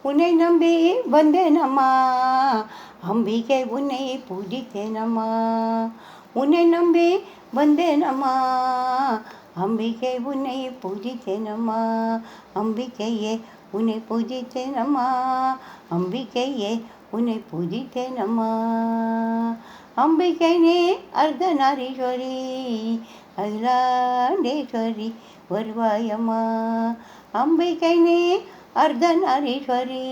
உன்னை நம்பி வந்தேனம்மா அம்பிகை உன்னை பூஜித்தேனம்மா. உன்னை நம்பி வந்தேனம்மா அம்பிகை உன்னை பூஜித்தேனம்மா. அம்பிகையே உன்னை பூஜித்தேனம்மா. அம்பிகையே உன்னை பூஜித்தேனம்மா. அம்பிகை நீ அர்த்தநாரீஸ்வரி அகிலாண்டேஸ்வரி வருவாயம்மா. அம்பிகை நீ அர்த்தநாரீஸ்வரி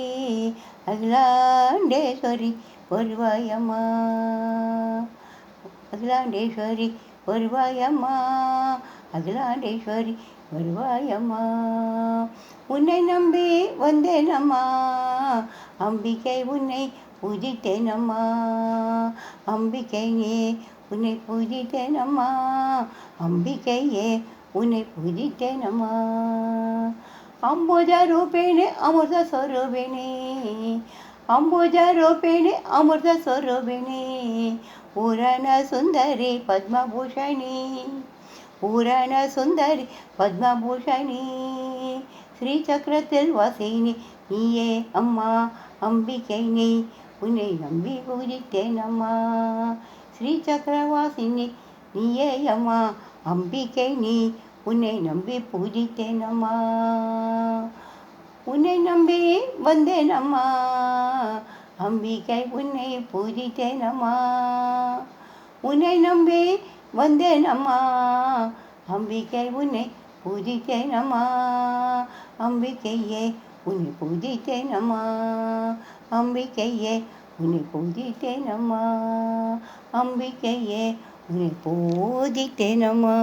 அகிலாண்டேஸ்வரி வருவாயம்மா. அகிலாண்டேஸ்வரி வருவாயம்மா. அகிலாண்டேஸ்வரி வருவாயம்மா. உன்னை நம்பி வந்தேனம்மா அம்பிகை உன்னை பூஜித்தேனம்மா. அம்பிகையே உன்னை பூஜித்தேனம்மா. அம்பிகையே உன்னை பூஜித்தேனம்மா. ಅಂಬುಜ ರೂಪಿಣಿ ಅಮೃತ ಸ್ವರೂಪಿಣಿ. ಅಂಬುಜ ರೂಪಿಣಿ ಅಮೃತ ಸ್ವರೂಪಿಣಿ. ಪೂರಣ ಸುಂದರಿ ಪದ್ಮಭೂಷಣಿ. பூரண சுந்தரி பத்மபூஷணி. ஸ்ரீசக்கரத்தில் வாசினி நீயே அம்மா அம்பிகை நீ உன்னை நம்பி பூஜித்தேன் அம்மா. ஸ்ரீசக்கரவாசினி நீயே அம்மா அம்பிகை நீ உன்னை நம்பி பூஜித்தேன் அம்மா. உன்னை நம்பி வந்தேன் அம்மா அம்பிகை உன்னை பூஜித்தேன் அம்மா. உன்னை நம்பி வந்தேன் அம்மா அம்பிகை உன்னை பூஜித்தேன் அம்மா. அம்பிகையே உன்னை பூஜித்தேன் அம்மா. அம்பிகையே உன்னை பூஜித்தேன் அம்மா. அம்பிகையே உன்னை பூஜித்தேன் அம்மா.